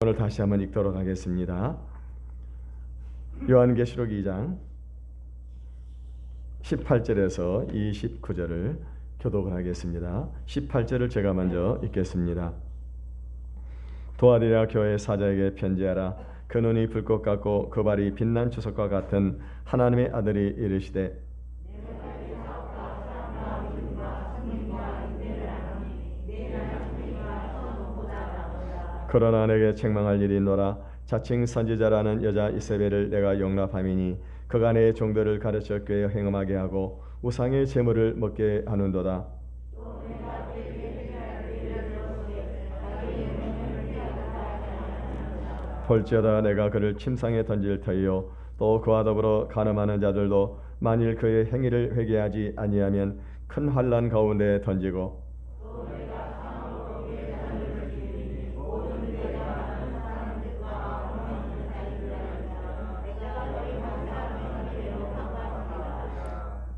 오늘 다시 한번 읽도록 하겠습니다. 요한계시록 2장 18절에서 29절을 교독을 하겠습니다. 18절을 제가 먼저 읽겠습니다. 도아디라 교회 사자에게 편지하라. 그 눈이 불꽃 같고 그 발이 빛난 주석과 같은 하나님의 아들이 이르시되 그러나 내게 책망할 일이 있노라. 자칭 선지자라는 여자 이세벨을 내가 용납함이니 그가 내 종들을 가르쳐 꾀어 행음하게 하고 우상의 제물을 먹게 하는도다. 볼지어다 내가 그를 침상에 던질 터이요 또 그와 더불어 간음하는 자들도 만일 그의 행위를 회개하지 아니하면 큰 환난 가운데 던지고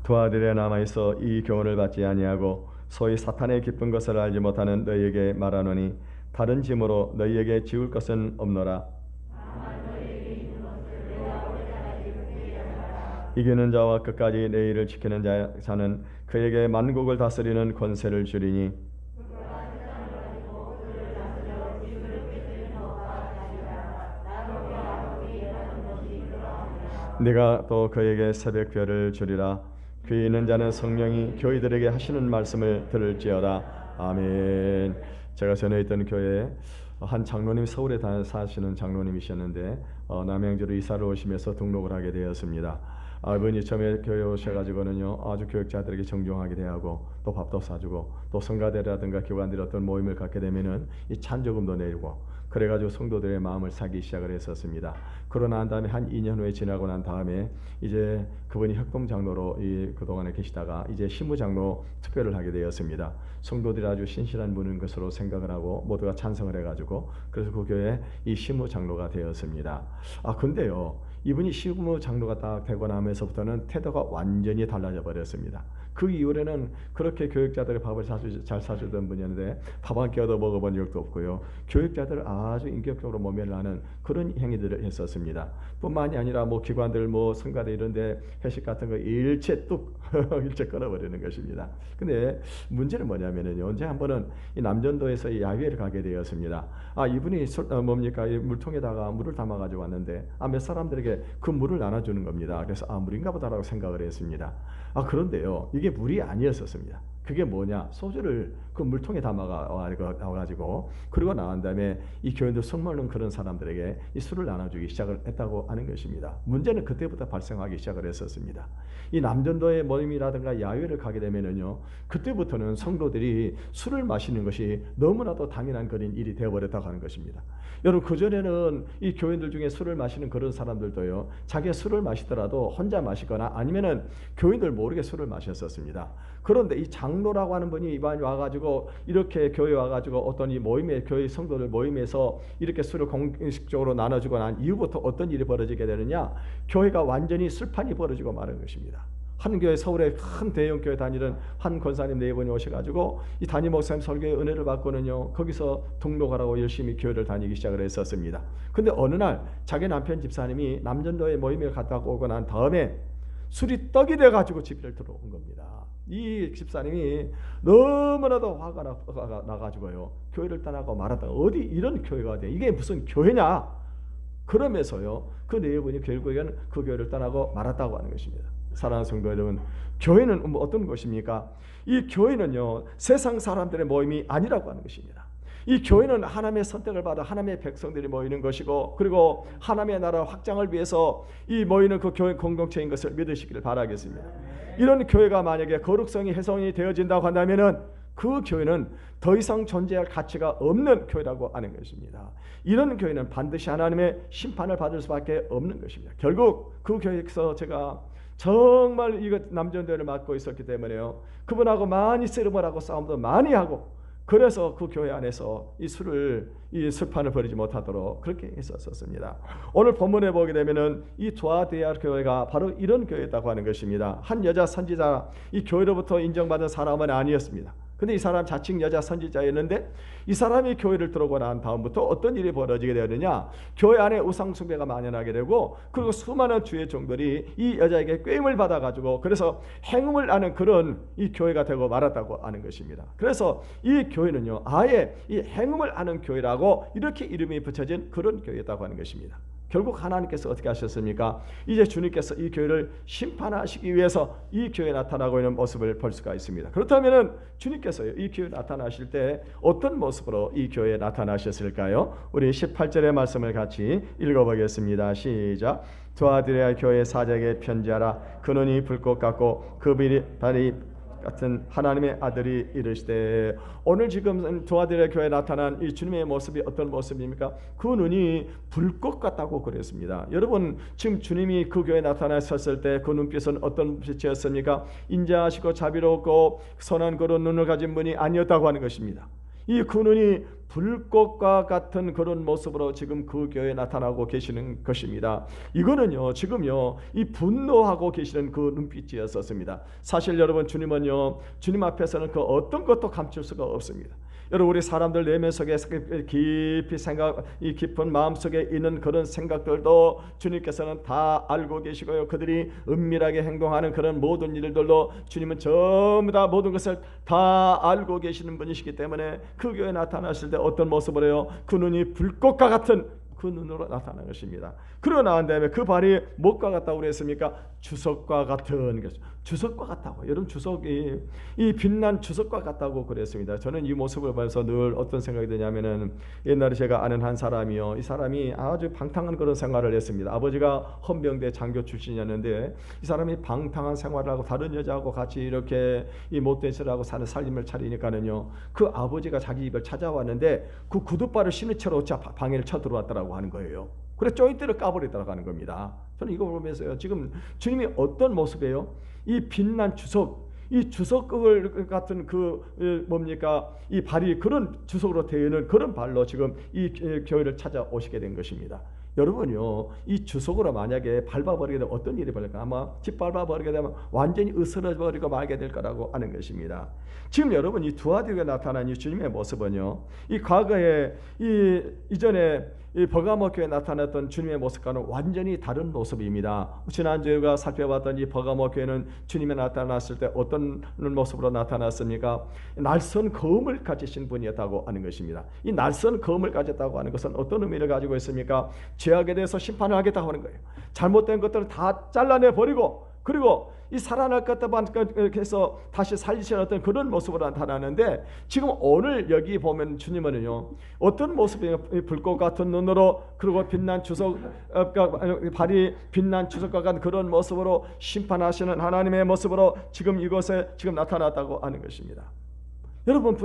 두 아들에 남아있어 이 교훈을 받지 아니하고 소위 사탄의 기쁜 것을 알지 못하는 너희에게 말하노니 다른 짐으로 너희에게 지울 것은 없노라. 이기는 자와 끝까지 내 일을 지키는 자는 그에게 만국을 다스리는 권세를 주리니 네가 또 그에게 새벽별을 주리라. 귀 있는 자는 성령이 교회들에게 하시는 말씀을 들을지어다. 아멘. 제가 전에 있던 교회에 한 장로님, 서울에 사시는 장로님이셨는데 남양주로 이사를 오시면서 등록을 하게 되었습니다. 이분이 처음에 교회 오셔가지고는요 아주 교육자들에게 정중하게 대하고 또 밥도 사주고 또 성가대라든가 교관들이 어떤 모임을 갖게 되면은 이 찬조금도 내리고 그래가지고 성도들의 마음을 사기 시작을 했었습니다. 그러고 난 다음에 한 2년 후에 지나고 난 다음에 이제 그분이 혁동장로로 그동안에 계시다가 이제 신무장로 특별을 하게 되었습니다. 성도들이 아주 신실한 분인 것으로 생각을 하고 모두가 찬성을 해가지고 그래서 그 교회에 이 신무장로가 되었습니다. 근데요 이분이 신무장로가 딱 되고 나면서부터는 태도가 완전히 달라져 버렸습니다. 그 이후에는 그렇게 교육자들의 밥을 잘 사주던 분이었는데 밥 한 끼 얻어 먹어본 적도 없고요. 교육자들을 아주 인격적으로 모면하는 그런 행위들을 했었습니다. 뿐만이 아니라 기관들 성가대 이런데 회식 같은 거 일체 뚝 일체 끊어버리는 것입니다. 근데 문제는 뭐냐면은요. 언제 한 번은 이 남전도에서 야외를 가게 되었습니다. 이분이 이 물통에다가 물을 담아가지고 왔는데 몇 사람들에게 그 물을 나눠주는 겁니다. 그래서 물인가 보다라고 생각을 했습니다. 그런데요 이게 물이 아니었었습니다. 그게 뭐냐, 소주를 그 물통에 담아가지고 그리고 나온 다음에 이 교인들 술 먹는 그런 사람들에게 이 술을 나눠주기 시작을 했다고 하는 것입니다. 문제는 그때부터 발생하기 시작을 했었습니다. 이 남전도의 모임이라든가 야외를 가게 되면은요 그때부터는 성도들이 술을 마시는 것이 너무나도 당연한 그런 일이 되어버렸다고 하는 것입니다. 여러분 그전에는 이 교인들 중에 술을 마시는 그런 사람들도요 자기가 술을 마시더라도 혼자 마시거나 아니면은 교인들 모르게 술을 마셨었습니다. 그런데 이 장로라고 하는 분이 이번에 와가지고 이렇게 교회 와가지고 어떤 이 모임에 교회 성도들 모임에서 이렇게 술을 공식적으로 나눠주고 난 이후부터 어떤 일이 벌어지게 되느냐, 교회가 완전히 술판이 벌어지고 마는 것입니다. 한 교회, 서울에 큰 대형 교회 다니는 한 권사님 네 분이 오셔가지고 이 담임 목사님 설교의 은혜를 받고는요 거기서 등록하라고 열심히 교회를 다니기 시작을 했었습니다. 근데 어느 날 자기 남편 집사님이 남전도의 모임에 갔다 오고 난 다음에 술이 떡이 돼가지고 집에 들어온 겁니다. 이 집사님이 너무나도 화가 나가지고요 교회를 떠나고 말았다. 어디 이런 교회가 돼? 이게 무슨 교회냐? 그러면서요 그 네 분이 결국에는 그 교회를 떠나고 말았다고 하는 것입니다. 사랑하는 성도 여러분, 교회는 어떤 것입니까? 이 교회는요 세상 사람들의 모임이 아니라고 하는 것입니다. 이 교회는 하나님의 선택을 받아 하나님의 백성들이 모이는 것이고 그리고 하나님의 나라 확장을 위해서 이 모이는 그 교회 공동체인 것을 믿으시기를 바라겠습니다. 이런 교회가 만약에 거룩성이 훼손이 되어진다고 한다면은 그 교회는 더 이상 존재할 가치가 없는 교회라고 하는 것입니다. 이런 교회는 반드시 하나님의 심판을 받을 수밖에 없는 것입니다. 결국 그 교회에서 제가 정말 이거 남전도를 맡고 있었기 때문에요 그분하고 많이 씨름을 하고 싸움도 많이 하고 그래서 그 교회 안에서 이 술판을 버리지 못하도록 그렇게 했었습니다. 오늘 본문에 보게 되면은 이 두아디아 교회가 바로 이런 교회였다고 하는 것입니다. 한 여자 선지자, 이 교회로부터 인정받은 사람은 아니었습니다. 근데 이 사람 자칭 여자 선지자였는데 이 사람이 교회를 들어오고 난 다음부터 어떤 일이 벌어지게 되느냐, 교회 안에 우상 숭배가 만연하게 되고, 그리고 수많은 주의 종들이 이 여자에게 꾀임을 받아가지고 그래서 행음을 하는 그런 이 교회가 되고 말았다고 하는 것입니다. 그래서 이 교회는요, 아예 이 행음을 하는 교회라고 이렇게 이름이 붙여진 그런 교회였다고 하는 것입니다. 결국 하나님께서 어떻게 하셨습니까? 이제 주님께서 이 교회를 심판하시기 위해서 이 교회에 나타나고 있는 모습을 볼 수가 있습니다. 그렇다면 주님께서요, 이 교회에 나타나실 때 어떤 모습으로 이 교회에 나타나셨을까요? 우리 18절의 말씀을 같이 읽어보겠습니다. 시작. 두아디라 교회 사자에게 편지하라. 그는 이 불꽃 같고 그 발이 같은 하나님의 아들이 이르시되, 오늘 지금 두아디라 교회에 나타난 이 주님의 모습이 어떤 모습입니까? 그 눈이 불꽃 같다고 그랬습니다. 여러분, 지금 주님이 그 교회에 나타나셨을 때 그 눈빛은 어떤 빛이었습니까? 인자하시고 자비롭고 선한 그런 눈을 가진 분이 아니었다고 하는 것입니다. 이 그 눈이 불꽃과 같은 그런 모습으로 지금 그 교회에 나타나고 계시는 것입니다. 이거는요, 지금요, 이 분노하고 계시는 그 눈빛이었었습니다. 사실 여러분, 주님은요, 주님 앞에서는 그 어떤 것도 감출 수가 없습니다. 여러분, 우리 사람들 내면 속에 깊이 이 깊은 마음 속에 있는 그런 생각들도 주님께서는 다 알고 계시고요, 그들이 은밀하게 행동하는 그런 모든 일들도 주님은 전부 다 모든 것을 다 알고 계시는 분이시기 때문에 그 교회에 나타나실 때 어떤 모습을 해요? 그 눈이 불꽃과 같은 그 눈으로 나타난 것입니다. 그러고 난 다음에 그 발이 무엇과 같다고 그랬습니까? 주석과 같은 것이죠. 주석과 같다고. 여러분, 주석이 이 빛난 주석과 같다고 그랬습니다. 저는 이 모습을 보면서 늘 어떤 생각이 드냐면은, 옛날에 제가 아는 한 사람이요, 이 사람이 아주 방탕한 그런 생활을 했습니다. 아버지가 헌병대 장교 출신이었는데 이 사람이 방탕한 생활을 하고 다른 여자하고 같이 이렇게 이 못된 짓을 하고 사는 살림을 차리니까는요, 그 아버지가 자기 집을 찾아왔는데 그 구두발을 신은 채로 방에를 쳐들어왔더라고 하는 거예요. 그래 조인트를 까버리더라고 하는 겁니다. 저는 이거 보면서요, 지금 주님이 어떤 모습이에요? 이 빛난 주석, 이 주석을 같은 그 뭡니까? 이 발이 그런 주석으로 되어 있는 그런 발로 지금 이 교회를 찾아오시게 된 것입니다. 여러분요, 이 주석으로 만약에 밟아버리게 되면 어떤 일이 벌릴까? 아마 짓밟아버리게 되면 완전히 으스러져버리고 말게 될 거라고 하는 것입니다. 지금 여러분, 이 두아디오에 나타난 이 주님의 모습은요, 이 과거에 이전에 이 버가모 교회에 나타났던 주님의 모습과는 완전히 다른 모습입니다. 지난주에 우리가 살펴봤던 이 버가모 교회는 주님이 나타났을 때 어떤 모습으로 나타났습니까? 날선 검을 가지신 분이었다고 하는 것입니다. 이 날선 검을 가졌다고 하는 것은 어떤 의미를 가지고 있습니까? 죄악에 대해서 심판을 하겠다고 하는 거예요. 잘못된 것들을 다 잘라내 버리고, 그리고 이 살아날 것들만 해서 다시 살리시는 어떤 그런 모습으로 나타나는데, 지금 오늘 여기 보면 주님은요, 어떤 모습이에요? 불꽃 같은 눈으로, 그리고 빛난 주석, 발이 빛난 주석과 같은 그런 모습으로 심판하시는 하나님의 모습으로 지금 이곳에 지금 나타났다고 하는 것입니다. 여러분,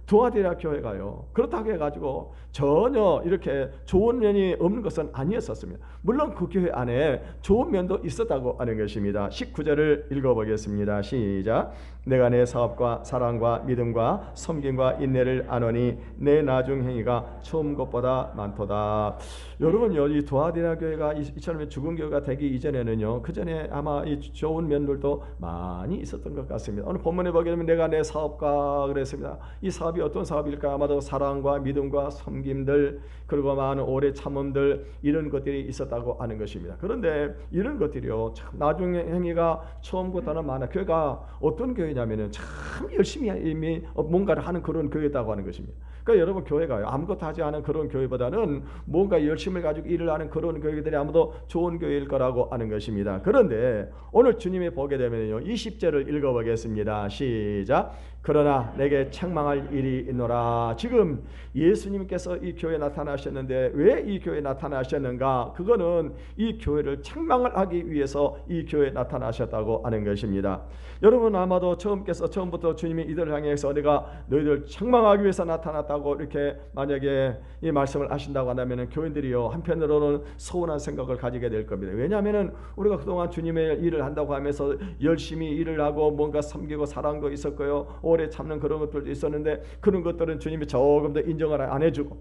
두아디라 교회가요, 그렇다고 해가지고 전혀 이렇게 좋은 면이 없는 것은 아니었었습니다. 물론 그 교회 안에 좋은 면도 있었다고 하는 것입니다. 19절을 읽어보겠습니다. 시작. 내가 내 사업과 사랑과 믿음과 섬김과 인내를 아노니 내 나중 행위가 처음 것보다 많도다. 여러분요, 이 두아디라 교회가 이처럼 죽은 교회가 되기 이전에는요, 그 전에 아마 이 좋은 면들도 많이 있었던 것 같습니다. 오늘 본문에 보게 되면 내가 내 사업과 그랬습니다. 이 사업이 어떤 사업일까? 아마도 사랑과 믿음과 섬김들, 그리고 많은 오래 참음들, 이런 것들이 있었다고 하는 것입니다. 그런데 이런 것들이요, 참 나중에 행위가 처음부터는 많아. 교회가 어떤 교회냐면은 참 열심히 이미 뭔가를 하는 그런 교회다고 하는 것입니다. 그러니까 여러분, 교회가요, 아무것도 하지 않은 그런 교회보다는 뭔가 열심을 가지고 일을 하는 그런 교회들이 아무도 좋은 교회일 거라고 하는 것입니다. 그런데 오늘 주님이 보게 되면요, 20절을 읽어보겠습니다. 시작. 그러나 내게 책망할 일이 있노라. 지금 예수님께서 이 교회에 나타나셨는데 왜 이 교회에 나타나셨는가? 그거는 이 교회를 책망을 하기 위해서 이 교회에 나타나셨다고 하는 것입니다. 여러분, 아마도 처음부터 주님이 이들을 향해서 내가 너희들 책망하기 위해서 나타났다고 이렇게 만약에 이 말씀을 하신다고 한다면 교인들이요, 한편으로는 서운한 생각을 가지게 될 겁니다. 왜냐하면 우리가 그동안 주님의 일을 한다고 하면서 열심히 일을 하고 뭔가 섬기고 사랑도 있었고요, 오래 참는 그런 것들도 있었는데, 그런 것들은 주님이 조금 더 인정을 안 해주고,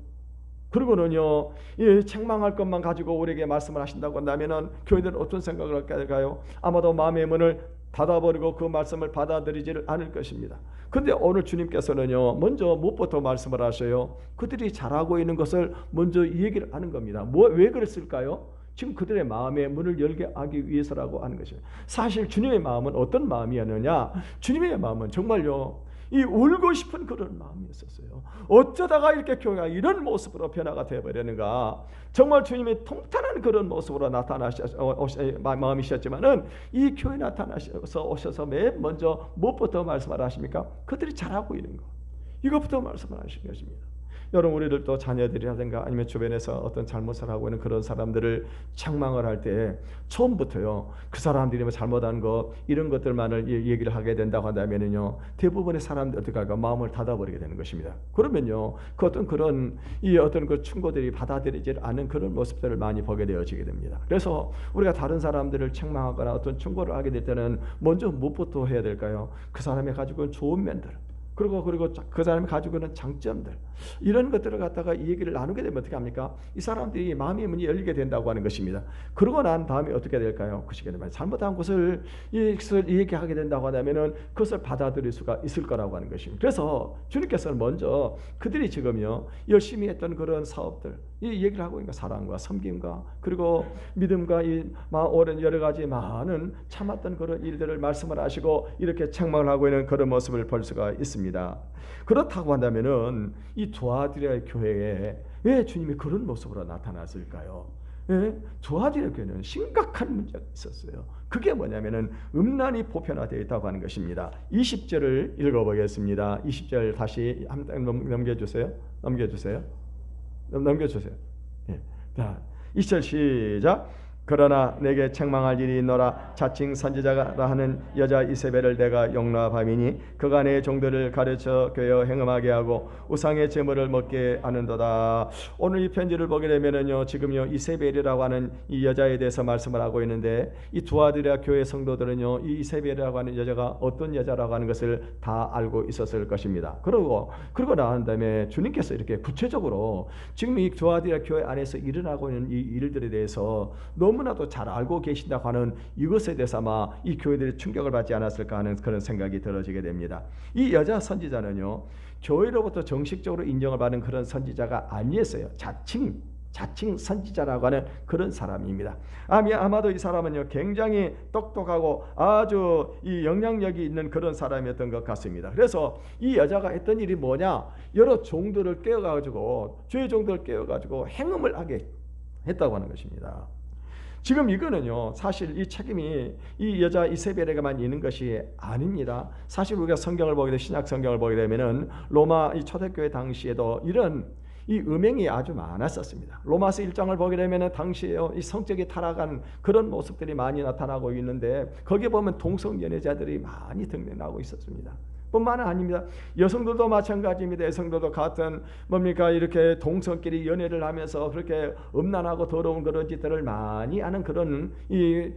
그리고는요, 이 책망할 것만 가지고 우리에게 말씀을 하신다고 한다면은 교인들은 어떤 생각을 할까요? 아마도 마음의 문을 닫아버리고 그 말씀을 받아들이지를 않을 것입니다. 그런데 오늘 주님께서는요, 먼저 무엇부터 말씀을 하셔요? 그들이 잘하고 있는 것을 먼저 얘기를 하는 겁니다. 왜 그랬을까요? 지금 그들의 마음의 문을 열게 하기 위해서라고 하는 것입니다. 사실 주님의 마음은 어떤 마음이었느냐? 주님의 마음은 정말요, 이 울고 싶은 그런 마음이었어요. 어쩌다가 이렇게 교회가 이런 모습으로 변화가 되어버리는가? 정말 주님이 통탄한 그런 모습으로 마음이셨지만은 이 교회 나타나셔서 오셔서 맨 먼저 무엇부터 말씀을 하십니까? 그들이 잘하고 있는 것, 이것부터 말씀을 하신 것입니다. 여러분, 우리들도 자녀들이라든가 아니면 주변에서 어떤 잘못을 하고 있는 그런 사람들을 책망을 할 때 처음부터요, 그 사람들이 뭐 잘못한 것 이런 것들만을 얘기를 하게 된다고 한다면요, 대부분의 사람들 어떻게 할까? 마음을 닫아버리게 되는 것입니다. 그러면요, 그 어떤 그런 어떤 그 충고들이 받아들이지 않는 그런 모습들을 많이 보게 되어지게 됩니다. 그래서 우리가 다른 사람들을 책망하거나 어떤 충고를 하게 될 때는 먼저 무엇부터 해야 될까요? 그 사람이 가지고 있는 좋은 면들, 그리고 그 사람이 가지고 있는 장점들, 이런 것들을 갖다가 이 얘기를 나누게 되면 어떻게 합니까? 이 사람들이 마음의 문이 열리게 된다고 하는 것입니다. 그러고 난 다음에 어떻게 될까요? 그 시간에 잘못한 것을 얘기하게 된다고 하면은 그것을 받아들일 수가 있을 거라고 하는 것입니다. 그래서 주님께서는 먼저 그들이 지금요, 열심히 했던 그런 사업들, 이 얘기를 하고 있는 사랑과 섬김과 그리고 믿음과 이 오랜 여러 가지 많은 참았던 그런 일들을 말씀을 하시고 이렇게 책망을 하고 있는 그런 모습을 볼 수가 있습니다. 그렇다고 한다면은 이 두아디라 교회에 왜 주님이 그런 모습으로 나타났을까요? 두아디라 교회는 심각한 문제가 있었어요. 그게 뭐냐면은 음란이 보편화되어 있다고 하는 것입니다. 20절을 읽어보겠습니다. 20절 다시 한번 넘겨주세요. 자, 20절 시작. 그러나 내게 책망할 일이 있노라. 자칭 선지자라 하는 여자 이세벨을 내가 용납함이니 그가 내 종들을 가르쳐 괴어 행음하게 하고 우상의 제물을 먹게 하는도다. 오늘 이 편지를 보게 되면은요, 지금요 이세벨이라고 하는 이 여자에 대해서 말씀을 하고 있는데, 이 두아디라 교회 성도들은요 이 이세벨이라고 하는 여자가 어떤 여자라고 하는 것을 다 알고 있었을 것입니다. 그러고 나온 다음에 주님께서 이렇게 구체적으로 지금 이 두아디라 교회 안에서 일어나고 있는 이 일들에 대해서 너무나도 잘 알고 계신다고 하는 이것에 대해서 아마 이 교회들이 충격을 받지 않았을까 하는 그런 생각이 들어지게 됩니다. 이 여자 선지자는요, 교회로부터 정식적으로 인정을 받은 그런 선지자가 아니었어요. 자칭 선지자라고 하는 그런 사람입니다. 아마도 이 사람은요 굉장히 똑똑하고 아주 이 영향력이 있는 그런 사람이었던 것 같습니다. 그래서 이 여자가 했던 일이 뭐냐? 여러 종들을 깨워가지고, 주의 종들을 깨워가지고 행음을 하게 했다고 하는 것입니다. 지금 이거는요, 사실 이 책임이 이 여자 이세벨에게만 있는 것이 아닙니다. 사실 우리가 성경을 보게 되면, 신약 성경을 보게 되면은 로마 이 초대교회 당시에도 이런 이 음행이 아주 많았었습니다. 로마서 1장을 보게 되면은 당시에 이 성적이 타락한 그런 모습들이 많이 나타나고 있는데, 거기에 보면 동성 연애자들이 많이 등장하고 있었습니다. 뿐만 아닙니다. 여성들도 마찬가지입니다. 여성들도 같은 이렇게 동성끼리 연애를 하면서 그렇게 음란하고 더러운 그런 짓들을 많이 하는 그런 이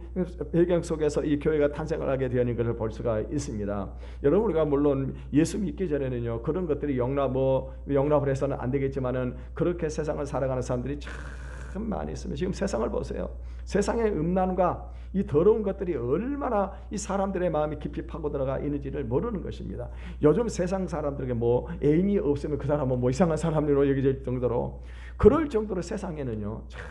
배경 속에서 이 교회가 탄생을 하게 되는 것을 볼 수가 있습니다. 여러분, 우리가 물론 예수 믿기 전에는요 그런 것들이 용납을 해서는 안 되겠지만은 그렇게 세상을 살아가는 사람들이 참 많이 있습니다. 지금 세상을 보세요. 세상의 음란과 이 더러운 것들이 얼마나 이 사람들의 마음이 깊이 파고 들어가 있는지를 모르는 것입니다. 요즘 세상 사람들에게 애인이 없으면 그 사람은 이상한 사람으로 여겨질 정도로, 그럴 정도로 세상에는요 참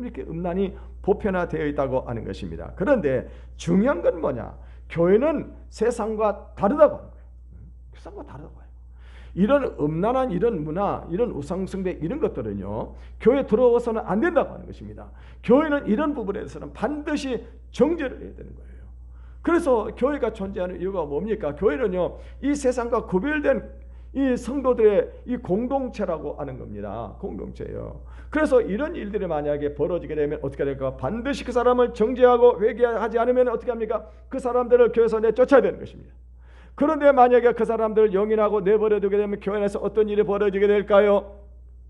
이렇게 음란이 보편화되어 있다고 하는 것입니다. 그런데 중요한 건 뭐냐? 교회는 세상과 다르다고 하는 거예요. 세상과 다르다고 해요. 이런 음란한 이런 문화, 이런 우상숭배 이런 것들은요 교회에 들어와서는 안 된다고 하는 것입니다. 교회는 이런 부분에 대해서는 반드시 정죄를 해야 되는 거예요. 그래서 교회가 존재하는 이유가 뭡니까? 교회는요 이 세상과 구별된 이 성도들의 이 공동체라고 하는 겁니다. 공동체예요. 그래서 이런 일들이 만약에 벌어지게 되면 어떻게 될까? 반드시 그 사람을 정죄하고 회개하지 않으면 어떻게 합니까? 그 사람들을 교회에서 내쫓아야 되는 것입니다. 그런데 만약에 그 사람들을 용인하고 내버려두게 되면 교회 안에서 어떤 일이 벌어지게 될까요?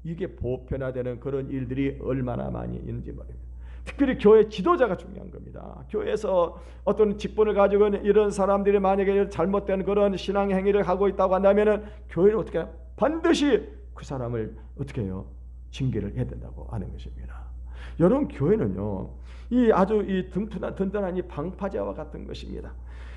이게 보편화되는 그런 일들이 얼마나 많이 있는지 말입니다. 특별히 교회 지도자가 중요한 겁니다. 교회에서 어떤 직분을 가지고 있는 이런 사람들이 만약에 잘못된 그런 신앙 행위를 하고 있다고 한다면 교회는 어떻게 해요? 반드시 그 사람을 어떻게 해요? 징계를 해야 된다고 하는 것입니다. 여러분, 교회는요 이 아주 이 든든한 이 방파제와 같은 것입니다.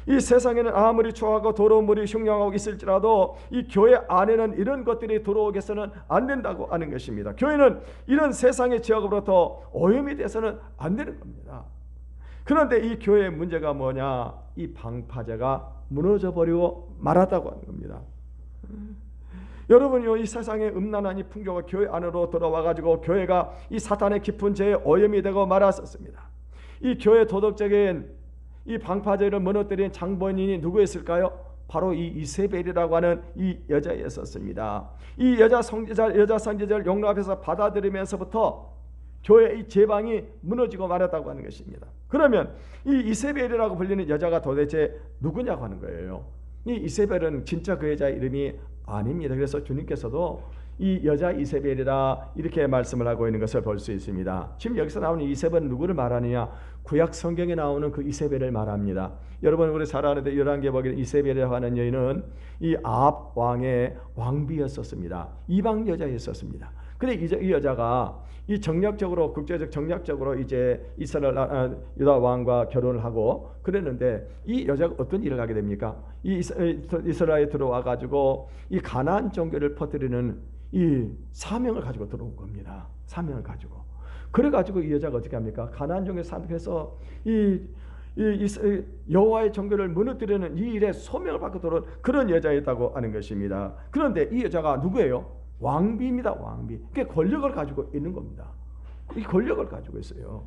이 세상에는 아무리 추하고 더러운 물이 흉흉하고 있을지라도 이 교회 안에는 이런 것들이 들어오게 해서는 안 된다고 하는 것입니다. 교회는 이런 세상의 죄악으로부터 오염이 돼서는 안 되는 겁니다. 그런데 이 교회의 문제가 뭐냐? 이 방파제가 무너져버리고 말았다고 하는 겁니다. 여러분요, 이 세상의 음란한 이 풍조가 교회 안으로 들어와가지고 교회가 이 사탄의 깊은 죄에 오염이 되고 말았었습니다. 이 교회 도덕적인 이 방파제를 무너뜨린 장본인이 누구였을까요? 바로 이 이세벨이라고 하는 이 여자였었습니다. 이 여자 선지자를 용납해서 받아들이면서부터 교회의 제방이 무너지고 말았다고 하는 것입니다. 그러면 이 이세벨이라고 불리는 여자가 도대체 누구냐고 하는 거예요. 이 이세벨은 진짜 그 여자의 이름이 아닙니다. 그래서 주님께서도 이 여자 이세벨이라 이렇게 말씀을 하고 있는 것을 볼 수 있습니다. 지금 여기서 나오는 이세벨은 누구를 말하느냐? 구약 성경에 나오는 그 이세벨을 말합니다. 여러분, 우리 잘 아는데 열왕기에 이세벨이라고 하는 여인은 이 아합 왕의 왕비였었습니다. 이방 여자였었습니다. 근데 이 여자가 이 정략적으로, 국제적 정략적으로 이제 이스라엘 유다 왕과 결혼을 하고 그랬는데, 이 여자가 어떤 일을 하게 됩니까? 이 이스라엘에 들어와 가지고 이 가나안 종교를 퍼뜨리는 이 사명을 가지고 들어온 겁니다. 사명을 가지고. 그래가지고 이 여자가 어떻게 합니까? 가나안 종교 사명해서 이 여호와의 종교를 무너뜨리는 이 일에 소명을 받고 들어온 그런 여자였다고 하는 것입니다. 그런데 이 여자가 누구예요? 왕비입니다. 왕비. 그게 권력을 가지고 있는 겁니다. 이 권력을 가지고 있어요.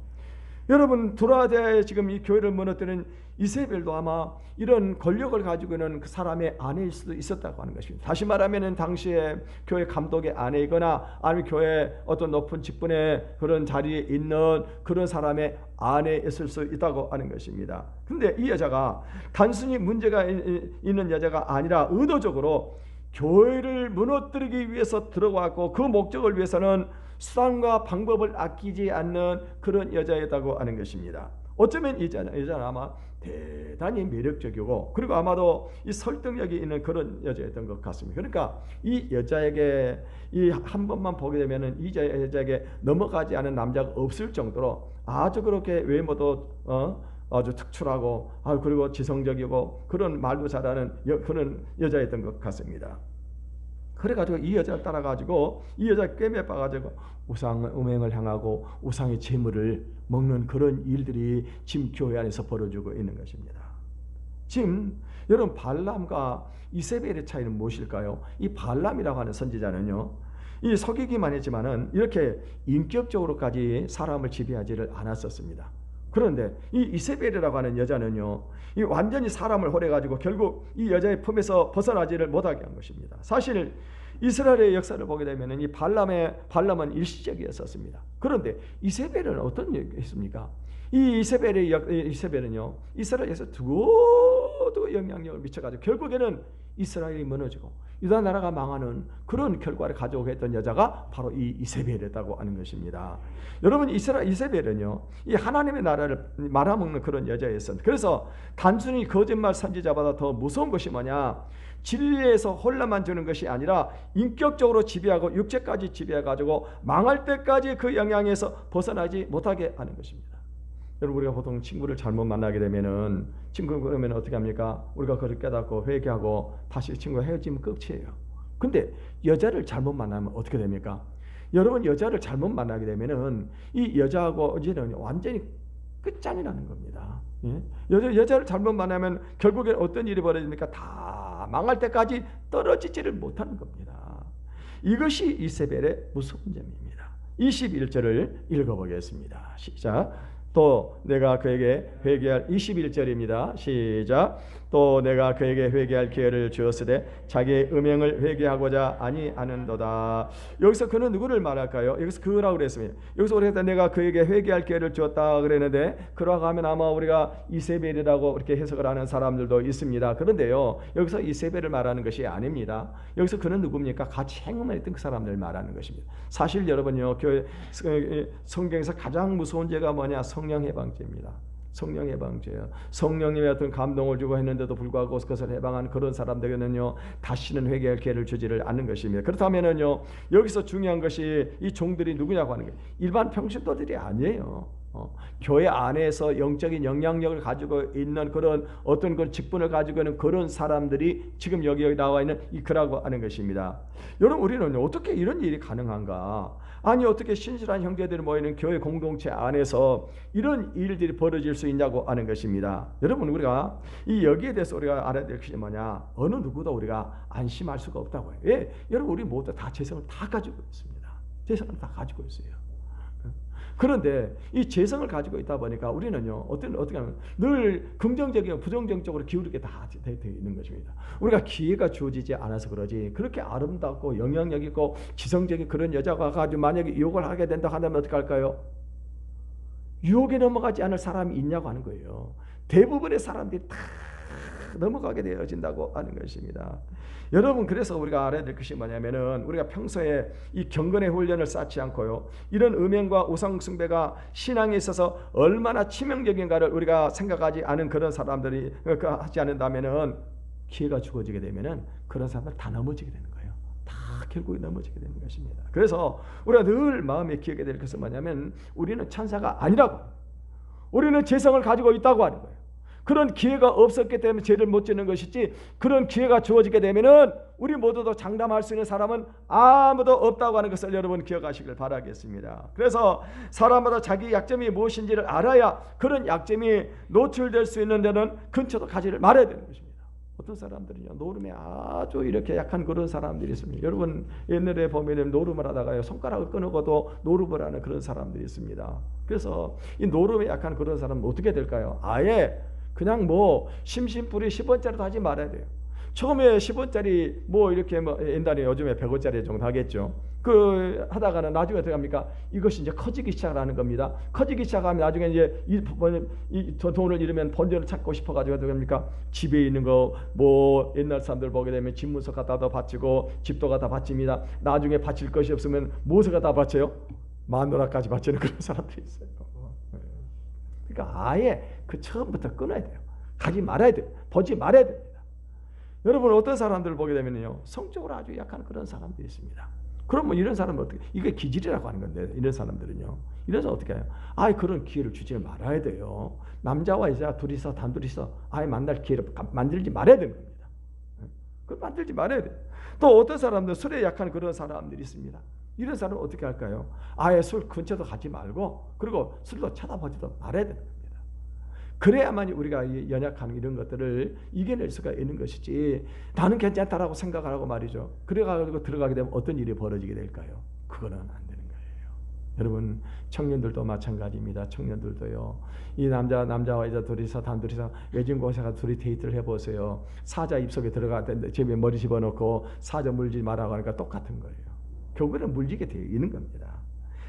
여러분, 두라데에 지금 이 교회를 무너뜨리는 이세벨도 아마 이런 권력을 가지고 있는 그 사람의 아내일 수도 있었다고 하는 것입니다. 다시 말하면 당시에 교회 감독의 아내이거나 아니면 교회 어떤 높은 직분의 그런 자리에 있는 그런 사람의 아내였을 수 있다고 하는 것입니다. 그런데 이 여자가 단순히 문제가 있는 여자가 아니라 의도적으로 교회를 무너뜨리기 위해서 들어왔고, 그 목적을 위해서는 수단과 방법을 아끼지 않는 그런 여자였다고 하는 것입니다. 어쩌면 이 여자는 아마 대단히 매력적이고, 그리고 아마도 이 설득력이 있는 그런 여자였던 것 같습니다. 그러니까 이 여자에게 이 한 번만 보게 되면은 이 여자에게 넘어가지 않은 남자가 없을 정도로 아주 그렇게 외모도 아주 특출하고 그리고 지성적이고 그런 말도 잘하는 그런 여자였던 것 같습니다. 그래가지고 이 여자를 따라가지고 이 여자 꿰매 빠가지고 음행을 향하고 우상의 재물을 먹는 그런 일들이 지금 교회 안에서 벌어지고 있는 것입니다. 지금 여러분, 발람과 이세벨의 차이는 무엇일까요? 이 발람이라고 하는 선지자는요, 이 속이기만 했지만은 이렇게 인격적으로까지 사람을 지배하지를 않았었습니다. 그런데 이 이세벨이라고 하는 여자는요, 이 완전히 사람을 홀해가지고 결국 이 여자의 품에서 벗어나지를 못하게 한 것입니다. 사실 이스라엘의 역사를 보게 되면 이 발람은 일시적이었었습니다. 그런데 이세벨은 어떤 얘기가 있습니까? 이 이세벨은요, 이스라엘에서 두고 영향력을 미쳐가지고 결국에는 이스라엘이 무너지고 유다 나라가 망하는 그런 결과를 가져오게 했던 여자가 바로 이 이세벨이었다고 하는 것입니다. 여러분, 이세벨은요, 이 하나님의 나라를 말아먹는 그런 여자였습니다. 그래서 단순히 거짓말 선지자보다 더 무서운 것이 뭐냐? 진리에서 혼란만 주는 것이 아니라 인격적으로 지배하고 육체까지 지배해가지고 망할 때까지 그 영향에서 벗어나지 못하게 하는 것입니다. 여러분, 우리가 보통 친구를 잘못 만나게 되면은 친구 그러면 어떻게 합니까? 우리가 그걸 깨닫고 회개하고 다시 친구가 헤어지면 끝이에요. 근데 여자를 잘못 만나면 어떻게 됩니까? 여러분, 여자를 잘못 만나게 되면은 이 여자하고 이제는 완전히 끝장이라는 겁니다. 예? 여자를 잘못 만나면 결국엔 어떤 일이 벌어집니까? 다 망할 때까지 떨어지지를 못하는 겁니다. 이것이 이세벨의 무서운 점입니다. 21절을 읽어보겠습니다. 시작. 또 내가 그에게 회개할 21절입니다. 시작. 또 내가 그에게 회개할 기회를 주었으되 자기의 음행을 회개하고자 아니하는도다. 여기서 그는 누구를 말할까요? 여기서 그라고 그랬습니다. 여기서 우리가 내가 그에게 회개할 기회를 주었다 그랬는데, 그라고 하면 아마 우리가 이세벨이라고 이렇게 해석을 하는 사람들도 있습니다. 그런데요, 여기서 이세벨을 말하는 것이 아닙니다. 여기서 그는 누굽니까? 같이 행음했던 그 사람들을 말하는 것입니다. 사실 여러분요, 교회 성경에서 가장 무서운 죄가 뭐냐? 성령 해방죄입니다. 성령 해방죄예요. 성령님의 어떤 감동을 주고 했는데도 불구하고 그것을 해방한 그런 사람들에게는요 다시는 회개할 기회를 주지를 않는 것입니다. 그렇다면은요 여기서 중요한 것이 이 종들이 누구냐고 하는 거예요. 일반 평신도들이 아니에요. 교회 안에서 영적인 영향력을 가지고 있는 그런 어떤 그 직분을 가지고 있는 그런 사람들이 지금 여기 나와 있는 이 그라고 하는 것입니다. 여러분 우리는 어떻게 이런 일이 가능한가? 아니 어떻게 신실한 형제들이 모이는 교회 공동체 안에서 이런 일들이 벌어질 수 있냐고 하는 것입니다. 여러분 우리가 이 여기에 대해서 우리가 알아야 될 것이 뭐냐? 어느 누구도 우리가 안심할 수가 없다고요. 예, 여러분 우리 모두 다 재성을 다 가지고 있습니다. 재성을 다 가지고 있어요. 그런데 이 재성을 가지고 있다 보니까 우리는요 어떻게 하면 늘 긍정적이고 부정적으로 기울게 다 되어 있는 것입니다. 우리가 기회가 주어지지 않아서 그러지 그렇게 아름답고 영향력 있고 지성적인 그런 여자가 가지고 만약에 유혹을 하게 된다 한다면 어떻게 할까요? 유혹에 넘어가지 않을 사람이 있냐고 하는 거예요. 대부분의 사람들이 다 넘어가게 되어진다고 하는 것입니다. 여러분 그래서 우리가 알아야 될 것이 뭐냐면은 우리가 평소에 이 경건의 훈련을 쌓지 않고요 이런 음행과 우상 숭배가 신앙에 있어서 얼마나 치명적인가를 우리가 생각하지 않은 그런 사람들이 하지 않는다면은 기회가 주어지게 되면은 그런 사람들 다 넘어지게 되는 거예요. 다 결국에 넘어지게 되는 것입니다. 그래서 우리가 늘 마음에 기억해야 될 것은 뭐냐면 우리는 천사가 아니라고, 우리는 재성을 가지고 있다고 하는 거예요. 그런 기회가 없었기 때문에 죄를 못 짓는 것이지 그런 기회가 주어지게 되면은 우리 모두도 장담할 수 있는 사람은 아무도 없다고 하는 것을 여러분 기억하시길 바라겠습니다. 그래서 사람마다 자기 약점이 무엇인지를 알아야 그런 약점이 노출될 수 있는 데는 근처도 가지를 말아야 되는 것입니다. 어떤 사람들은요 노름에 아주 이렇게 약한 그런 사람들이 있습니다. 여러분 옛날에 보면 노름을 하다가요 손가락을 끊어도 노름을 하는 그런 사람들이 있습니다. 그래서 이 노름에 약한 그런 사람은 어떻게 될까요? 아예 그냥 뭐 심심풀이 10원짜리도 하지 말아야 돼요. 처음에 10원짜리 뭐 이렇게 뭐 옛날에 요즘에 100원짜리 정도 하겠죠. 그 하다가는 나중에 어떻게 합니까? 이것이 이제 커지기 시작하는 겁니다. 커지기 시작하면 나중에 이제 이 돈을 잃으면 본전을 찾고 싶어가지고 어떻게 합니까? 집에 있는 거 뭐 옛날 사람들 보게 되면 집문서 갖다도 바치고 집도 갖다 바칩니다. 나중에 바칠 것이 없으면 무엇을 갖다 바쳐요? 마누라까지 바치는 그런 사람들이 있어요. 그러니까 아예 그 처음부터 끊어야 돼요. 가지 말아야 돼요. 보지 말아야 됩니다. 여러분 어떤 사람들을 보게 되면요 성적으로 아주 약한 그런 사람들이 있습니다. 그러면 이런 사람은 어떻게, 이게 기질이라고 하는 건데 이런 사람들은요 이래서 어떻게 해요? 아예 그런 기회를 주지 말아야 돼요. 남자와 여자 둘이서 단둘이서 아예 만날 기회를 만들지 말아야 되는 겁니다. 그걸 만들지 말아야 돼요. 또 어떤 사람들은 술에 약한 그런 사람들이 있습니다. 이런 사람은 어떻게 할까요? 아예 술 근처도 가지 말고 그리고 술도 쳐다보지도 말아야 되는 겁니다. 그래야만 우리가 연약한 이런 것들을 이겨낼 수가 있는 것이지 나는 괜찮다라고 생각하고 말이죠. 그래가지고 들어가게 되면 어떤 일이 벌어지게 될까요? 그거는 안 되는 거예요. 여러분 청년들도 마찬가지입니다. 청년들도요. 이 남자와 여자 둘이서 단둘이서 외진 곳에 가서 둘이 데이트를 해보세요. 사자 입속에 들어가는데 집에 머리 집어넣고 사자 물지 말라고 하니까 똑같은 거예요. 결국에는 물리게 되어 있는 겁니다.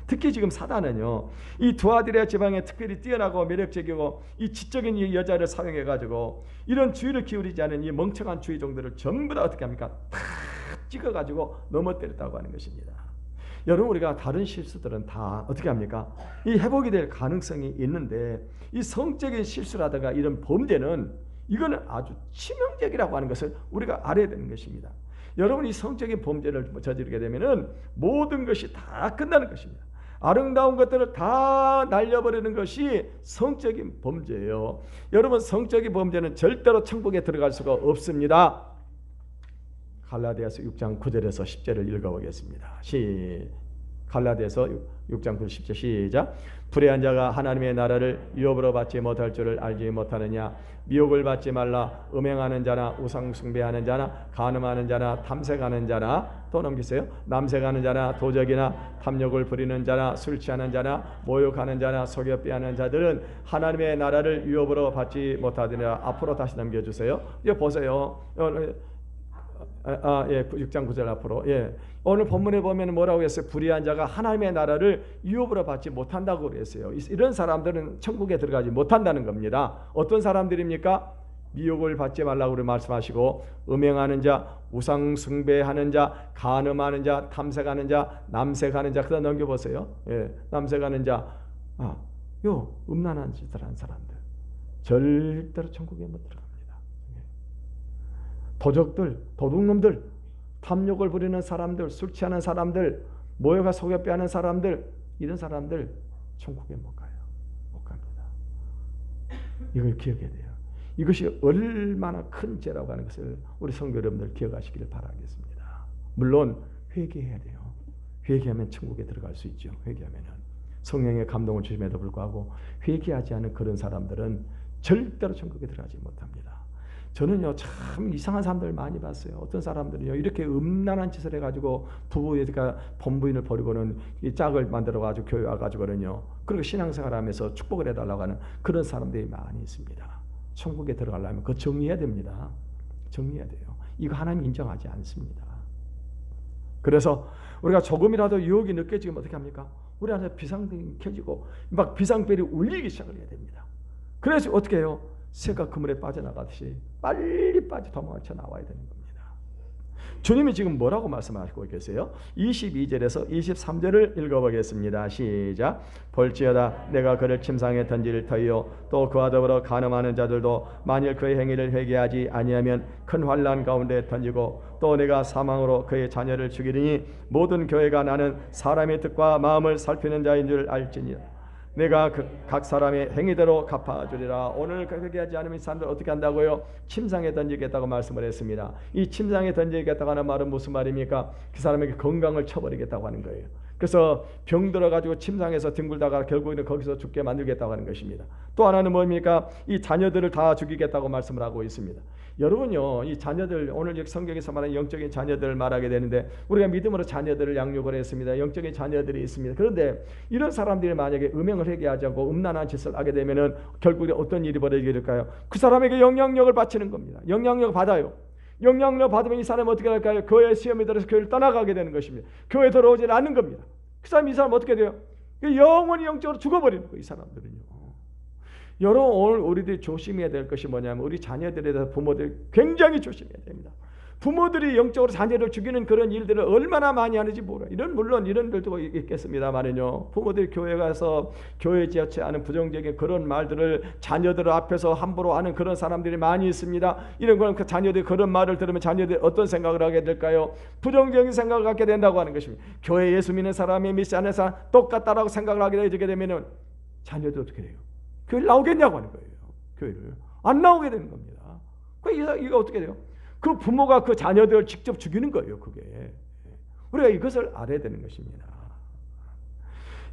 특히 지금 사단은요 이 두아디라 지방에 특별히 뛰어나고 매력적이고 이 지적인 이 여자를 사용해가지고 이런 주의를 기울이지 않은 이 멍청한 주의종들을 전부 다 어떻게 합니까? 다 찍어가지고 넘어뜨렸다고 하는 것입니다. 여러분 우리가 다른 실수들은 다 어떻게 합니까? 이 회복이 될 가능성이 있는데 이 성적인 실수라든가 이런 범죄는 이거는 아주 치명적이라고 하는 것을 우리가 알아야 되는 것입니다. 여러분이 성적인 범죄를 저지르게 되면은 모든 것이 다 끝나는 것입니다. 아름다운 것들을 다 날려버리는 것이 성적인 범죄예요. 여러분 성적인 범죄는 절대로 천국에 들어갈 수가 없습니다. 갈라디아서 6장 9절에서 10절을 읽어보겠습니다. 갈라디아서 6장 9절 10절 시작. 불의한 자가 하나님의 나라를 유업으로 받지 못할 줄을 알지 못하느냐. 미혹을 받지 말라. 음행하는 자나 우상 숭배하는 자나 간음하는 자나 탐색하는 자나 또 넘기세요. 남색하는 자나 도적이나 탐욕을 부리는 자나 술 취하는 자나 모욕하는 자나 속여 빼앗는 자들은 하나님의 나라를 유업으로 받지 못하느니라. 앞으로 다시 넘겨주세요. 이거 보세요. 6장 9절 앞으로. 오늘 본문에 보면 뭐라고 했어요? 불의한 자가 하나님의 나라를 유업으로 받지 못한다고 그랬어요. 이런 사람들은 천국에 들어가지 못한다는 겁니다. 어떤 사람들입니까? 미혹을 받지 말라고 말씀하시고 음행하는 자, 우상 숭배하는 자, 간음하는 자, 탐색하는 자, 남색하는 자. 그다음 넘겨보세요. 남색하는 자, 음란한 짓을 한 사람들. 절대로 천국에 못 들어갑니다. 도적들, 도둑놈들, 탐욕을 부리는 사람들, 술 취하는 사람들, 모여가 속여 빼앗는 사람들, 이런 사람들 천국에 못 가요. 못 갑니다. 이걸 기억해야 돼요. 이것이 얼마나 큰 죄라고 하는 것을 우리 성도 여러분들 기억하시기를 바라겠습니다. 물론 회개해야 돼요. 회개하면 천국에 들어갈 수 있죠. 회개하면은 성령의 감동을 주심에도 불구하고 회개하지 않은 그런 사람들은 절대로 천국에 들어가지 못합니다. 저는요 참 이상한 사람들 많이 봤어요. 어떤 사람들은요 이렇게 음란한 짓을 해가지고 부부가 본부인을 버리고는 이 짝을 만들어가지고 교회 와가지고는요 그리고 신앙생활하면서 축복을 해달라고 하는 그런 사람들이 많이 있습니다. 천국에 들어가려면 그거 정리해야 됩니다. 정리해야 돼요. 이거 하나님 인정하지 않습니다. 그래서 우리가 조금이라도 유혹이 느껴지면 어떻게 합니까? 우리 안에 비상등이 켜지고 막 비상벨이 울리기 시작을 해야 됩니다. 그래서 어떻게 해요? 새가 그물에 빠져나가듯이 빨리 도망쳐 나와야 되는 겁니다. 주님이 지금 뭐라고 말씀하시고 계세요? 22절에서 23절을 읽어보겠습니다. 시작. 볼지어다 내가 그를 침상에 던질 터이요 또 그와 더불어 간음하는 자들도 만일 그의 행위를 회개하지 아니하면 큰 환난 가운데 던지고 또 내가 사망으로 그의 자녀를 죽이리니 모든 교회가 나는 사람의 뜻과 마음을 살피는 자인 줄 알지니라. 내가 각 사람의 행위대로 갚아주리라. 오늘 회개하지 않으면 사람들 어떻게 한다고요? 침상에 던지겠다고 말씀을 했습니다. 이 침상에 던지겠다고 하는 말은 무슨 말입니까? 그 사람에게 건강을 쳐버리겠다고 하는 거예요. 그래서 병 들어가지고 침상에서 뒹굴다가 결국에는 거기서 죽게 만들겠다고 하는 것입니다. 또 하나는 뭡니까? 이 자녀들을 다 죽이겠다고 말씀을 하고 있습니다. 여러분요, 이 자녀들, 오늘 성경에서 말하는 영적인 자녀들을 말하게 되는데 우리가 믿음으로 자녀들을 양육을 했습니다. 영적인 자녀들이 있습니다. 그런데 이런 사람들이 만약에 음행을 회개하지 않고 음란한 짓을 하게 되면은 결국에 어떤 일이 벌어지게 될까요? 그 사람에게 영향력을 바치는 겁니다. 영향력을 받아요. 영향력 받으면 이 사람은 어떻게 할까요? 교회 시험에 들어서 교회를 떠나가게 되는 것입니다. 교회에 들어오지 않는 겁니다. 그 사람 이 사람 어떻게 돼요? 영원히 영적으로 죽어버리는 거예요. 이 사람들은요. 여러분 오늘 우리들이 조심해야 될 것이 뭐냐면 우리 자녀들에 대해서 부모들이 굉장히 조심해야 됩니다. 부모들이 영적으로 자녀를 죽이는 그런 일들을 얼마나 많이 하는지 몰라요. 물론 이런 일도 있겠습니다만은요. 부모들이 교회 가서 교회 지어치 않은 부정적인 그런 말들을 자녀들 앞에서 함부로 하는 그런 사람들이 많이 있습니다. 이런 건 그 자녀들이 그런 말을 들으면 자녀들이 어떤 생각을 하게 될까요? 부정적인 생각을 갖게 된다고 하는 것입니다. 교회 예수 믿는 사람이 믿지 않는 사람 똑같다라고 생각을 하게 되면 자녀들 어떻게 돼요? 교회를 나오겠냐고 하는 거예요. 교회를 안 나오게 되는 겁니다. 이거 어떻게 돼요? 그 부모가 그 자녀들을 직접 죽이는 거예요. 그게 우리가 이것을 알아야 되는 것입니다.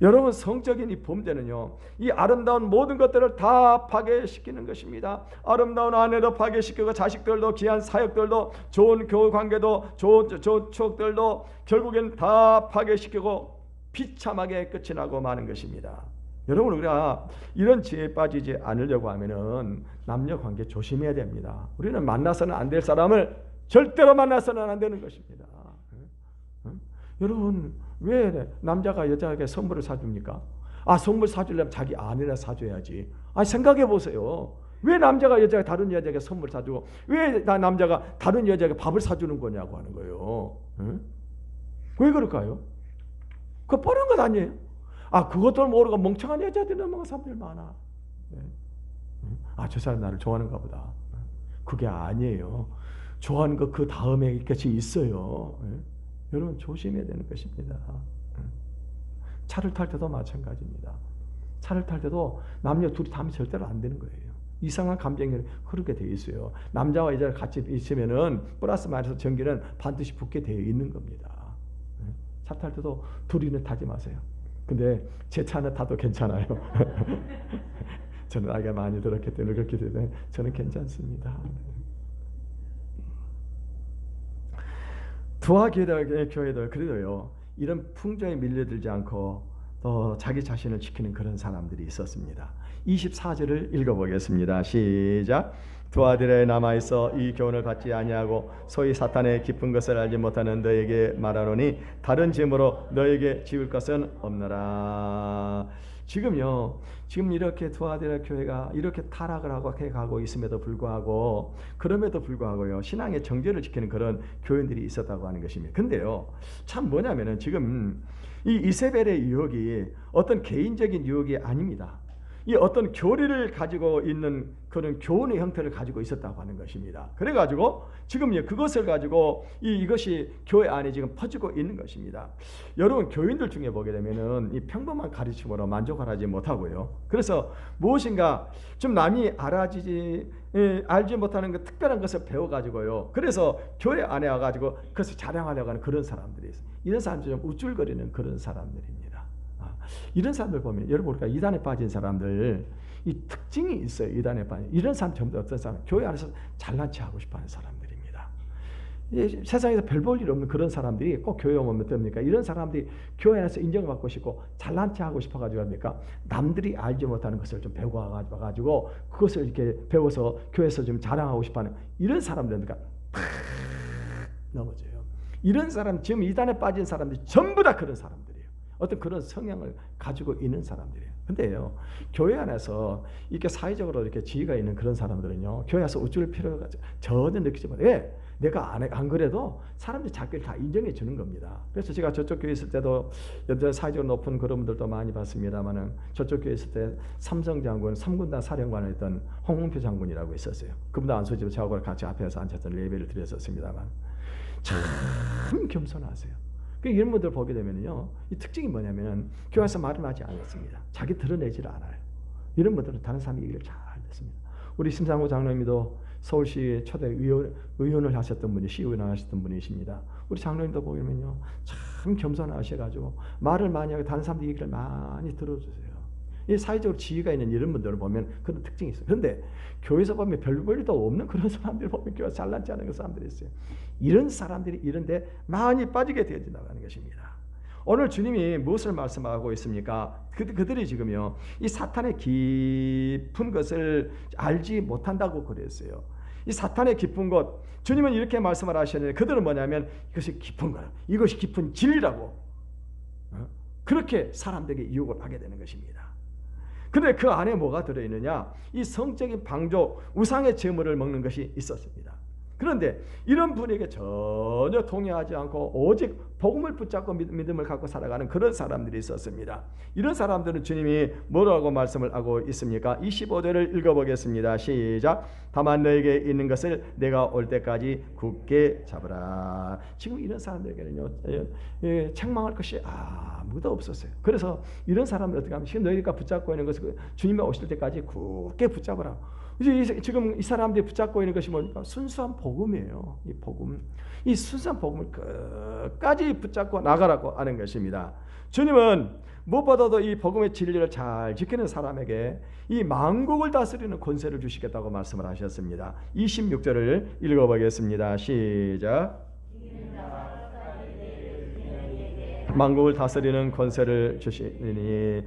여러분 성적인 이 범죄는요, 이 아름다운 모든 것들을 다 파괴시키는 것입니다. 아름다운 아내도 파괴시키고 자식들도 귀한 사역들도 좋은 교우 관계도 좋은 추억들도 결국엔 다 파괴시키고 비참하게 끝이 나고 마는 것입니다. 여러분 우리가 이런 죄에 빠지지 않으려고 하면은 남녀 관계 조심해야 됩니다. 우리는 만나서는 안 될 사람을 절대로 만나서는 안 되는 것입니다. 여러분 왜 남자가 여자에게 선물을 사줍니까? 선물 사주려면 자기 아내나 사줘야지. 생각해 보세요. 왜 남자가 여자가 다른 여자에게 선물 사주고 왜 남자가 다른 여자에게 밥을 사주는 거냐고 하는 거예요. 왜 그럴까요? 그거 뻔한 것 아니에요? 그것도 모르고 멍청한 여자들이 넘어간 사람들 많아. 저 사람 나를 좋아하는가 보다. 그게 아니에요. 좋아하는 거 그 다음에 것이 있어요. 여러분 조심해야 되는 것입니다. 차를 탈 때도 마찬가지입니다. 차를 탈 때도 남녀 둘이 타면 절대로 안 되는 거예요. 이상한 감정이 흐르게 되어 있어요. 남자와 여자가 같이 있으면은 플러스 마이너스 전기는 반드시 붙게 되어 있는 겁니다. 차 탈 때도 둘이는 타지 마세요. 근데 제 차는 타도 괜찮아요. 저는 나이가 많이 들었기 때문에 그렇게 되면 저는 괜찮습니다. 두아 교회들 그래도요 이런 풍조에 밀려들지 않고 또 자기 자신을 지키는 그런 사람들이 있었습니다. 24절을 읽어보겠습니다. 시작. 두 아들에 남아있어 이 교훈을 받지 아니하고 소위 사탄의 깊은 것을 알지 못하는 너에게 말하노니 다른 짐으로 너에게 지을 것은 없노라. 지금 이렇게 두 아들의 교회가 이렇게 타락을 하고 가고 있음에도 불구하고 그럼에도 불구하고요 신앙의 정죄를 지키는 그런 교인들이 있었다고 하는 것입니다. 근데요 참 뭐냐면은 지금 이 이세벨의 유혹이 어떤 개인적인 유혹이 아닙니다. 이 어떤 교리를 가지고 있는 그런 교훈의 형태를 가지고 있었다고 하는 것입니다. 그래가지고 지금 그것을 가지고 이것이 교회 안에 지금 퍼지고 있는 것입니다. 여러분 교인들 중에 보게 되면은 이 평범한 가르침으로 만족하지 못하고요. 그래서 무엇인가 좀 남이 알지 못하는 그 특별한 것을 배워가지고요. 그래서 교회 안에 와가지고 그것을 자랑하려고 하는 그런 사람들이 있어요. 이런 사람들이 좀 우쭐거리는 그런 사람들입니다. 이런 사람들 보면 여러분 우리가 이단에 빠진 사람들 이 특징이 있어요. 이단에 빠진 이런 사람 전부 어떤 사람? 교회 안에서 잘난 체 하고 싶어하는 사람들입니다. 세상에서 별 볼 일 없는 그런 사람들이 꼭 교회 오면 됩니까? 이런 사람들이 교회 안에서 인정받고 싶고 잘난 체 하고 싶어가지고 합니까? 남들이 알지 못하는 것을 좀 배워가지고 그것을 이렇게 배워서 교회에서 좀 자랑하고 싶어하는 이런 사람들이니까 팍 넘어져요. 이런 사람 지금 이단에 빠진 사람들이 전부 다 그런 사람들이에요. 어떤 그런 성향을 가지고 있는 사람들이에요. 근데요, 교회 안에서 이렇게 사회적으로 이렇게 지위가 있는 그런 사람들은요, 교회에서 우쭐 필요가 전혀 느끼지 못해요. 왜? 내가 안 그래도 사람들이 자기를 다 인정해 주는 겁니다. 그래서 제가 저쪽 교회 있을 때도 사회적으로 높은 그런 분들도 많이 봤습니다만은 저쪽 교회 있을 때 삼성 장군 3군단 사령관을 했던 홍문표 장군이라고 있었어요. 그분도 안수집에 저하고 같이 앞에서 앉아서 예배를 드렸었습니다만 참 겸손하세요. 이런 분들 보게 되면요, 이 특징이 뭐냐면 교회에서 말을 하지 않았습니다. 자기 드러내지를 않아요. 이런 분들은 다른 사람 얘기를 잘 듣습니다. 우리 심상호 장로님도 서울시 초대 의원을 하셨던 분이 시의원을 하셨던 분이십니다. 우리 장로님도 보면요, 참 겸손하셔가지고 말을 많이 하고 다른 사람들 얘기를 많이 들어주세요. 이 사회적으로 지위가 있는 이런 분들을 보면 그런 특징이 있어요. 그런데 교회에서 보면 별 볼일도 없는 그런 사람들 보면 교회 잘난지 않은 사람들이 있어요. 이런 사람들이 이런데 많이 빠지게 되어진다고 하는 것입니다. 오늘 주님이 무엇을 말씀하고 있습니까? 그들이 지금요, 이 사탄의 깊은 것을 알지 못한다고 그랬어요. 이 사탄의 깊은 것, 주님은 이렇게 말씀을 하셨는데 그들은 뭐냐면 이것이 깊은 거라, 이것이 깊은 진리라고 그렇게 사람들에게 유혹을 하게 되는 것입니다. 그런데 그 안에 뭐가 들어있느냐? 이 성적인 방조, 우상의 제물을 먹는 것이 있었습니다. 그런데 이런 분에게 전혀 동의하지 않고 오직 복음을 붙잡고 믿음을 갖고 살아가는 그런 사람들이 있었습니다. 이런 사람들은 주님이 뭐라고 말씀을 하고 있습니까? 25절을 읽어보겠습니다. 시작. 다만 너에게 있는 것을 내가 올 때까지 굳게 잡으라. 지금 이런 사람들에게는요, 책망할 것이 아무도 없었어요. 그래서 이런 사람들 어떻게 하면 지금 너희가 붙잡고 있는 것을 주님이 오실 때까지 굳게 붙잡으라. 이제 지금 이 사람들이 붙잡고 있는 것이 뭡니까? 순수한 복음이에요. 이 복음, 이 순수한 복음을 끝까지 붙잡고 나가라고 하는 것입니다. 주님은 무엇보다도 이 복음의 진리를 잘 지키는 사람에게 이 만국을 다스리는 권세를 주시겠다고 말씀을 하셨습니다. 26절을 읽어보겠습니다. 시작. 만국을 다스리는 권세를 주시니,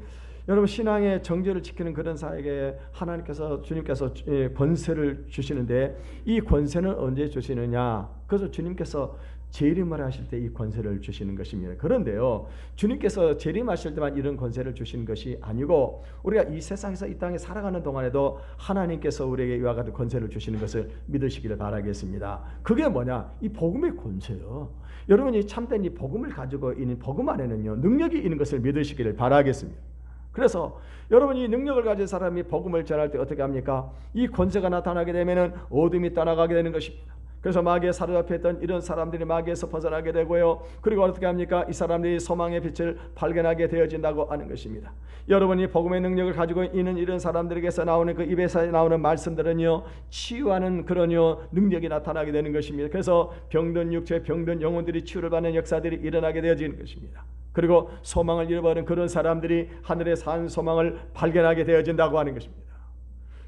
여러분 신앙의 정죄를 지키는 그런 사에게 하나님께서 주님께서 권세를 주시는데 이 권세는 언제 주시느냐? 그래서 주님께서 재림을 하실 때 이 권세를 주시는 것입니다. 그런데요, 주님께서 재림하실 때만 이런 권세를 주시는 것이 아니고 우리가 이 세상에서 이 땅에 살아가는 동안에도 하나님께서 우리에게 이와 같은 권세를 주시는 것을 믿으시기를 바라겠습니다. 그게 뭐냐? 이 복음의 권세요. 여러분이 참된 이 복음을 가지고 있는 복음 안에는요, 능력이 있는 것을 믿으시기를 바라겠습니다. 그래서 여러분이 능력을 가진 사람이 복음을 전할 때 어떻게 합니까? 이 권세가 나타나게 되면은 어둠이 떠나가게 되는 것입니다. 그래서 마귀에 사로잡혀 있던 이런 사람들이 마귀에서 벗어나게 되고요. 그리고 어떻게 합니까? 이 사람들이 소망의 빛을 발견하게 되어진다고 하는 것입니다. 여러분이 복음의 능력을 가지고 있는 이런 사람들에게서 나오는 그 입에서 나오는 말씀들은요, 치유하는 그런 능력이 나타나게 되는 것입니다. 그래서 병든 육체, 병든 영혼들이 치유를 받는 역사들이 일어나게 되어지는 것입니다. 그리고 소망을 잃어버린 그런 사람들이 하늘에 산 소망을 발견하게 되어진다고 하는 것입니다.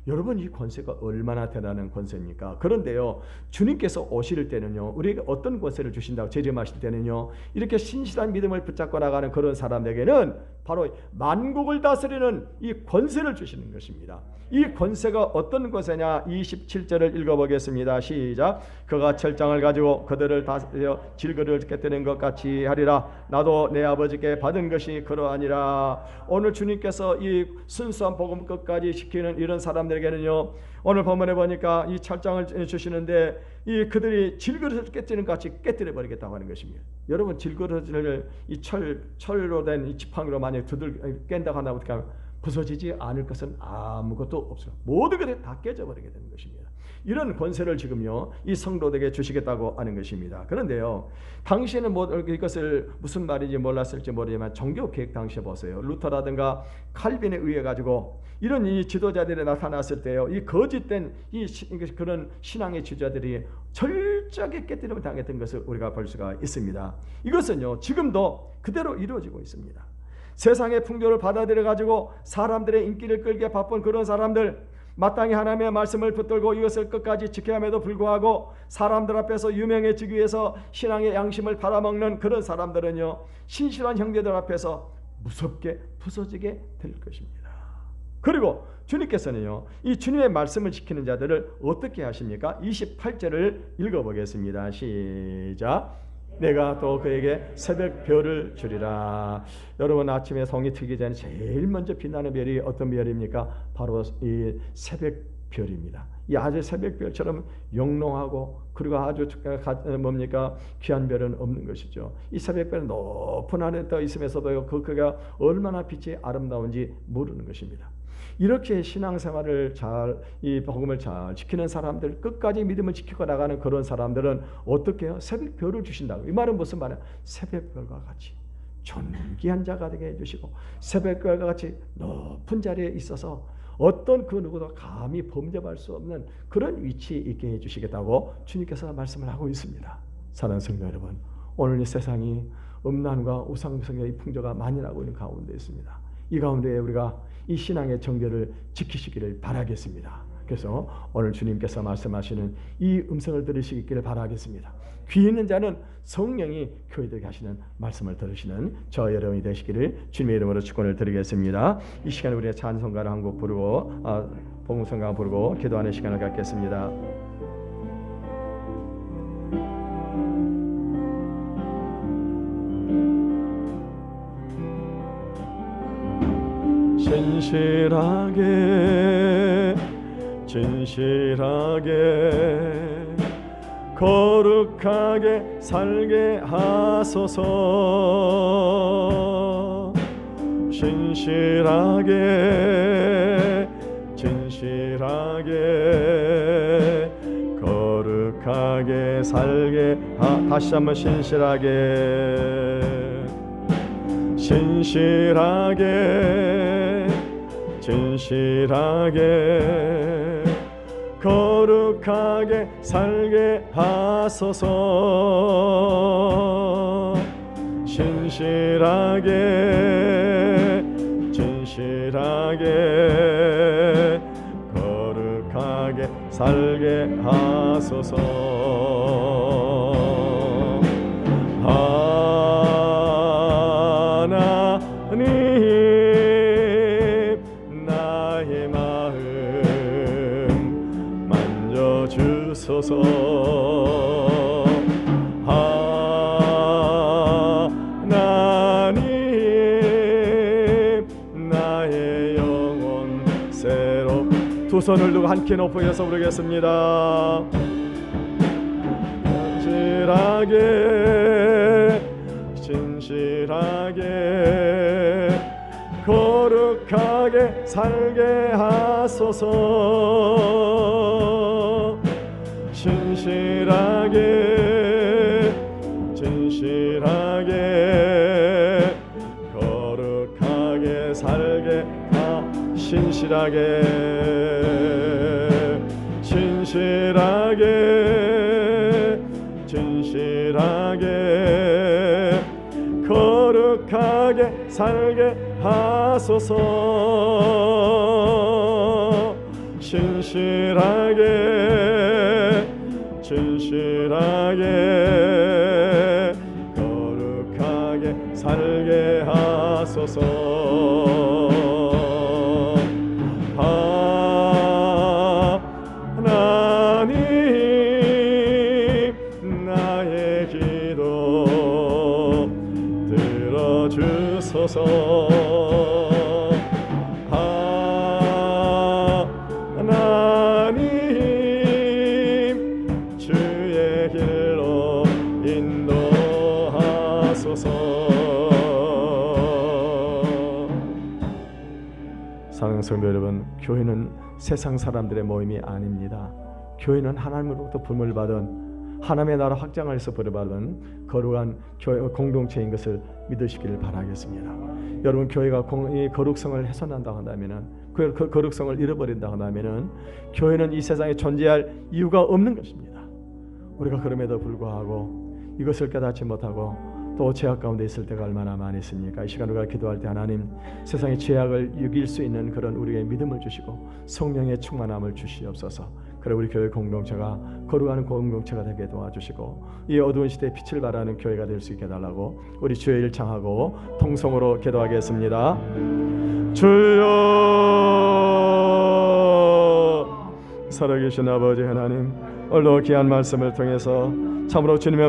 여러분, 이 권세가 얼마나 대단한 권세입니까? 그런데요, 주님께서 오실 때는요, 우리에게 어떤 권세를 주신다고 재림하실 때는요, 이렇게 신실한 믿음을 붙잡고 나가는 그런 사람에게는 바로 만국을 다스리는 이 권세를 주시는 것입니다. 이 권세가 어떤 권세냐? 27절을 읽어보겠습니다. 시작. 그가 철장을 가지고 그들을 다스려 질그를 깨뜨리는 것 같이 하리라. 나도 내 아버지께 받은 것이 그러하니라. 오늘 주님께서 이 순수한 복음 끝까지 시키는 이런 사람들에게는요, 오늘 본문에 보니까 이 철장을 주시는데 이 그들이 질그릇을 깨뜨리는 것 같이 깨뜨려 버리겠다고 하는 것입니다. 여러분, 질그릇을 이 철로 된 이 지팡이로 만약 깬다고 한다면 어떻게 하면 부서지지 않을 것은 아무것도 없습니다. 모든 것이 다 깨져버리게 되는 것입니다. 이런 권세를 지금요 이 성도들에게 주시겠다고 하는 것입니다. 그런데요, 당시에는 이것을 무슨 말인지 몰랐을지 모르지만 종교 개혁 당시에 보세요. 루터라든가 칼빈에 의해 가지고 이런 이 지도자들이 나타났을 때요, 이 거짓된 그런 신앙의 지도자들이 철저하게 깨뜨림을 당했던 것을 우리가 볼 수가 있습니다. 이것은요 지금도 그대로 이루어지고 있습니다. 세상의 풍조를 받아들여 가지고 사람들의 인기를 끌기에 바쁜 그런 사람들, 마땅히 하나님의 말씀을 붙들고 이것을 끝까지 지켜야 함에도 불구하고 사람들 앞에서 유명해지기 위해서 신앙의 양심을 팔아먹는 그런 사람들은요 신실한 형제들 앞에서 무섭게 부서지게 될 것입니다. 그리고 주님께서는요 이 주님의 말씀을 지키는 자들을 어떻게 하십니까? 28절을 읽어보겠습니다. 시작. 내가 또 그에게 새벽별을 주리라. 여러분, 아침에 성이 트기 전에 제일 먼저 빛나는 별이 어떤 별입니까? 바로 이 새벽별입니다. 이 아주 새벽별처럼 영롱하고 그리고 아주 뭡니까? 귀한 별은 없는 것이죠. 이 새벽별은 높은 하늘에 떠 있으면서도 그가 얼마나 빛이 아름다운지 모르는 것입니다. 이렇게 신앙생활을 이 복음을 잘 지키는 사람들, 끝까지 믿음을 지키고 나가는 그런 사람들은 어떻게 해요? 새벽별을 주신다고. 이 말은 무슨 말이야? 새벽별과 같이 존귀한 자가 되게 해주시고 새벽별과 같이 높은 자리에 있어서 어떤 그 누구도 감히 범접할 수 없는 그런 위치에 있게 해주시겠다고 주님께서 말씀을 하고 있습니다. 사랑하는 성도 여러분, 오늘 이 세상이 음란과 우상성의 풍조가 많이 나고 있는 가운데 있습니다. 이 가운데 우리가 이 신앙의 정결을 지키시기를 바라겠습니다. 그래서 오늘 주님께서 말씀하시는 이 음성을 들으시기를 바라겠습니다. 귀 있는 자는 성령이 교회들에게 하시는 말씀을 들으시는 저 여러분이 되시기를 주님의 이름으로 축원을 드리겠습니다. 이 시간에 우리가 찬송가를 한 곡 부르고 복음성가 부르고 기도하는 시간을 갖겠습니다. 진실하게 거룩하게 살게 하소서. 진실하게 거룩하게 살게 다시 한번 진실하게 거룩하게 살게 하소서. 진실하게 거룩하게 살게 하소서. 하나님 나의 영혼 새로 두 손을 두고 함께 높여서 부르겠습니다. 진실하게 거룩하게 살게 하소서. 진실하게 거룩하게 살게 진실하게 거룩하게 살게 하소서. 진실하게 거룩하게 살게 하소서. 하나님 나의 기도 들어주소서. 하나님 사랑하는 성도 여러분, 교회는 세상 사람들의 모임이 아닙니다. 교회는 하나님으로부터 부름을 받은 하나님의 나라 확장을 해서 부름받은 거룩한 교회 공동체인 것을 믿으시기를 바라겠습니다. 여러분, 교회가 이 거룩성을 훼손한다 한다면은, 그 거룩성을 잃어버린다 한다면은 교회는 이 세상에 존재할 이유가 없는 것입니다. 우리가 그럼에도 불구하고 이것을 깨닫지 못하고 또 죄악 가운데 있을 때가 얼마나 많이 있습니까? 이 시간 우리가 기도할 때 하나님, 세상의 죄악을 이길 수 있는 그런 우리에게 믿음을 주시고 성령의 충만함을 주시옵소서. 그래 우리 교회 공동체가 거룩한 공동체가 되게 도와주시고 이 어두운 시대에 빛을 발하는 교회가 될 수 있게 해달라고 우리 주의 일 청하고 통성으로 기도하겠습니다. 주여, 살아계신 아버지 하나님, 오늘도 귀한 말씀을 통해서 참으로 주님의